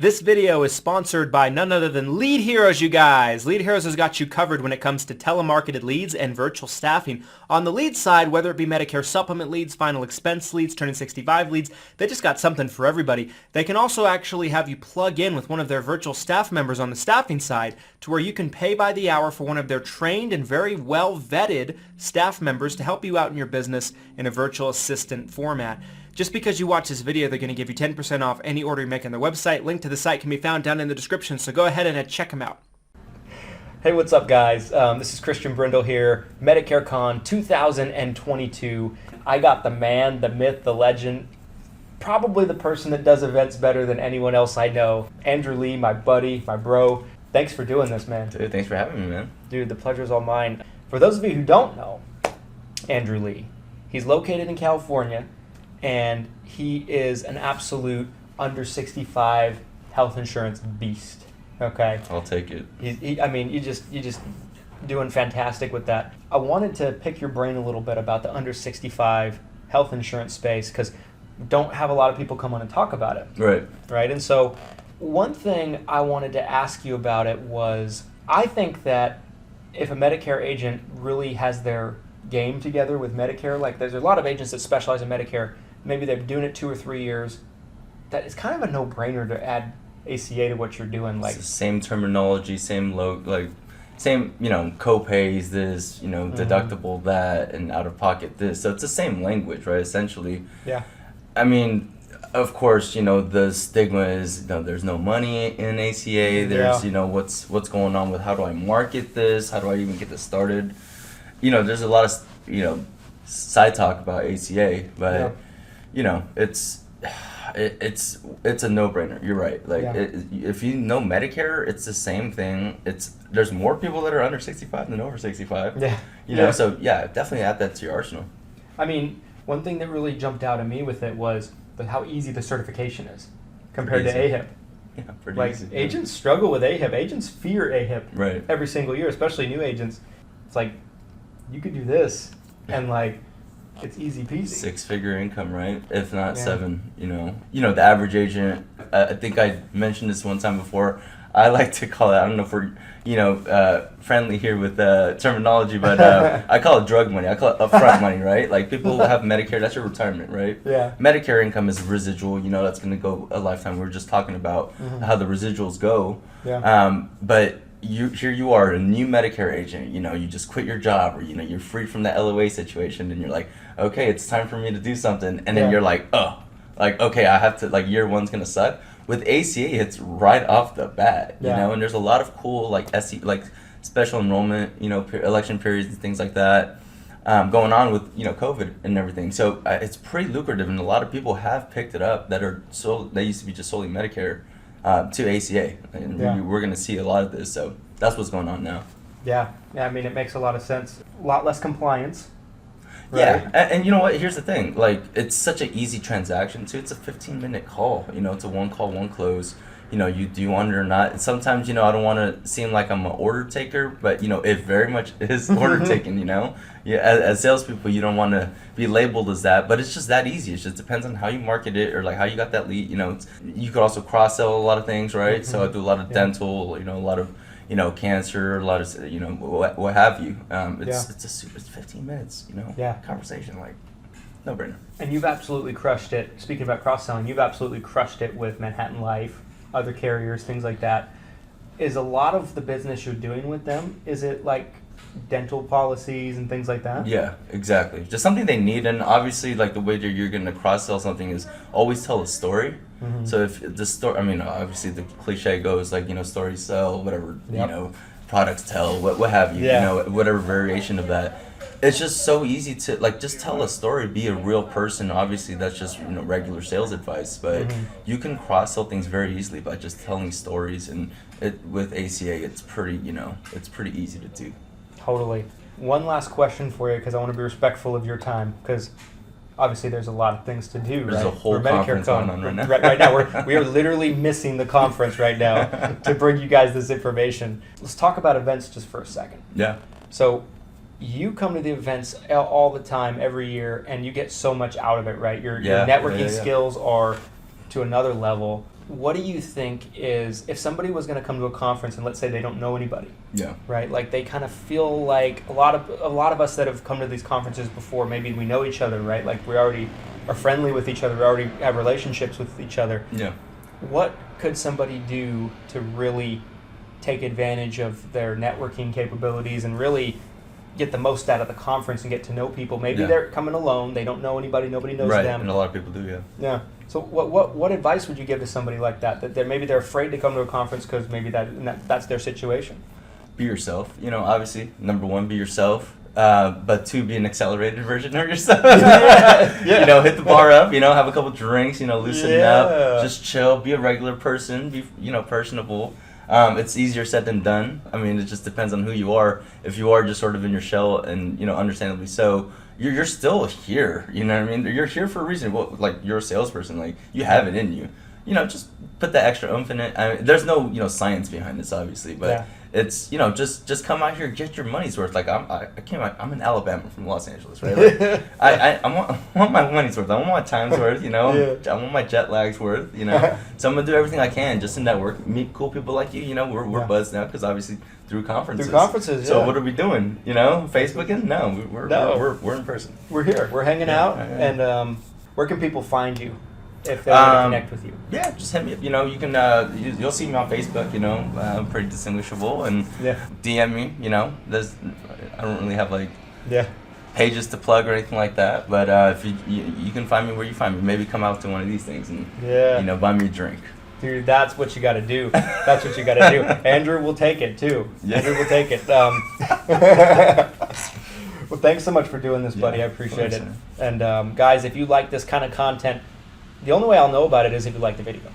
This video is sponsored by none other than Lead Heroes, you guys. Lead Heroes has got you covered when it comes to telemarketed leads and virtual staffing. On the lead side, whether it be Medicare supplement leads, final expense leads, turning 65 leads, they just got something for everybody. They can also actually have you plug in with one of their virtual staff members on the staffing side to where you can pay by the hour for one of their trained and very well vetted staff members to help you out in your business in a virtual assistant format. Just because you watch this video, they're going to give you 10% off any order you make on their website. Link to the site can be found down in the description, so go ahead and check them out. Hey, what's up, guys? This is Christian Brindle here, Medicare Con 2022. I got the man, the myth, the legend, probably the person that does events better than anyone else I know, Andrew Lee, my buddy, my bro. Thanks for doing this, man. Dude, thanks for having me, man. Dude, the pleasure's all mine. For those of you who don't know Andrew Lee, he's located in California, and he is an absolute under 65 health insurance beast. Okay, I'll take it. You just doing fantastic with that. I wanted to pick your brain a little bit about the under 65 health insurance space because we don't have a lot of people come on and talk about it. Right. And so one thing I wanted to ask you about it was, I think that if a Medicare agent really has their game together with Medicare, like there's a lot of agents that specialize in Medicare, maybe they're doing it 2 or 3 years, that it's kind of a no-brainer to add ACA to what you're doing. Like, it's the same terminology, same co-pays this, deductible that, and out-of-pocket this. So it's the same language, right, essentially. Yeah. I mean, of course, the stigma is, there's no money in ACA. There's, what's going on with how do I market this? How do I even get this started? There's a lot of, side talk about ACA, but, it's a no-brainer. You're right. Like, if you know Medicare, it's the same thing. There's more people that are under 65 than over 65. Yeah. So yeah, definitely add that to your arsenal. I mean, one thing that really jumped out at me with it was how easy the certification is compared to AHIP. Yeah, pretty easy. Agents struggle with AHIP. Agents fear AHIP every single year, especially new agents. It's like, you could do this, and it's easy peasy. 6-figure income, right? If not 7, the average agent, I think I mentioned this one time before, I like to call it, I don't know if we're, friendly here with terminology, but I call it drug money. I call it upfront money, right? Like, people who have Medicare, that's your retirement, right? Yeah. Medicare income is residual, that's going to go a lifetime. We were just talking about how the residuals go. Yeah. But here you are, a new Medicare agent, you just quit your job, or, you're free from the LOA situation, and you're like, okay, it's time for me to do something. And then you're like, okay, I have to, year one's going to suck. With ACA, it's right off the bat, and there's a lot of cool, special enrollment, election periods and things like that going on with, COVID and everything. So it's pretty lucrative, and a lot of people have picked it up that they used to be just solely Medicare to ACA, and we're going to see a lot of this. So that's what's going on now. Yeah, I mean, it makes a lot of sense. A lot less compliance. Right? Yeah, and you know what? Here's the thing. It's such an easy transaction, too. It's a 15-minute call. It's a one call, one close. You do want it or not. And sometimes, I don't want to seem like I'm an order taker, but, it very much is order taking, Yeah, as salespeople, you don't want to be labeled as that, but it's just that easy. It just depends on how you market it, or, how you got that lead. You could also cross-sell a lot of things, right? So I do a lot of dental, a lot of, cancer, a lot of, what have you. It's 15 minutes, conversation, no brainer. And you've absolutely crushed it. Speaking about cross-selling, you've absolutely crushed it with Manhattan Life, other carriers, things like that. Is a lot of the business you're doing with them, is it dental policies and things like that? Yeah, exactly. Just something they need, and obviously, the way that you're going to cross-sell something is always tell a story. So if the story, obviously the cliche goes stories sell, whatever, products tell, what have you, whatever variation of that. It's just so easy to just tell a story, be a real person. Obviously, that's just regular sales advice, but you can cross-sell things very easily by just telling stories. And with ACA, it's pretty easy to do. Totally. One last question for you, because I want to be respectful of your time, because obviously there's a lot of things to do. There's a whole conference going on right now. Right now, we are literally missing the conference right now to bring you guys this information. Let's talk about events just for a second. Yeah. So you come to the events all the time, every year, and you get so much out of it, right? Your networking skills are to another level. what do you think is, if somebody was going to come to a conference and let's say they don't know anybody, Yeah. right? Like they kind of feel like a lot of us that have come to these conferences before, maybe we know each other, right? Like we already are friendly with each other, we already have relationships with each other. Yeah. What could somebody do to really take advantage of their networking capabilities and really get the most out of the conference and get to know people? Maybe they're coming alone, they don't know anybody, nobody knows Right, them. and a lot of people do, yeah. Yeah. So what advice would you give to somebody like that? That maybe they're afraid to come to a conference because maybe that's their situation. Be yourself. You know, obviously, number one, be yourself. But two, be an accelerated version of yourself. Yeah. You know, hit the bar up. You know, have a couple drinks. You know, loosen Yeah. up. Just chill. Be a regular person. Be personable. It's easier said than done. I mean, it just depends on who you are. If you are just sort of in your shell, and understandably so, you're still here. You know what I mean? You're here for a reason. Well, like you're a salesperson. Like you have it in you. Just put that extra oomph in it. I mean, there's no science behind this, obviously, but it's just come out here, get your money's worth. Like I'm in Alabama from Los Angeles, right? Like, I want my money's worth. I want my time's worth. I want my jet lag's worth. So I'm gonna do everything I can just to network, meet cool people like you. We're buzzed now because obviously through conferences. So what are we doing? Facebooking? No, we're in person. We're here. We're hanging out. And where can people find you if they want to connect with you? Yeah, just hit me up. You can you'll see me on Facebook. I'm pretty distinguishable, and DM me. I don't really have pages to plug or anything like that, but if you can find me where you find me. Maybe come out to one of these things and buy me a drink. Dude, that's what you got to do. That's what you got to do. Andrew will take it too. Yeah. Andrew will take it. Well, thanks so much for doing this, buddy. I appreciate it. And guys, if you like this kind of content, the only way I'll know about it is if you like the video.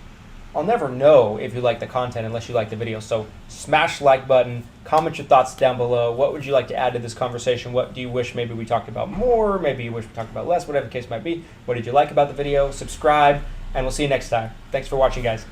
I'll never know if you like the content unless you like the video. So smash the like button, comment your thoughts down below. What would you like to add to this conversation? What do you wish maybe we talked about more? Maybe you wish we talked about less, whatever the case might be. What did you like about the video? Subscribe, and we'll see you next time. Thanks for watching, guys.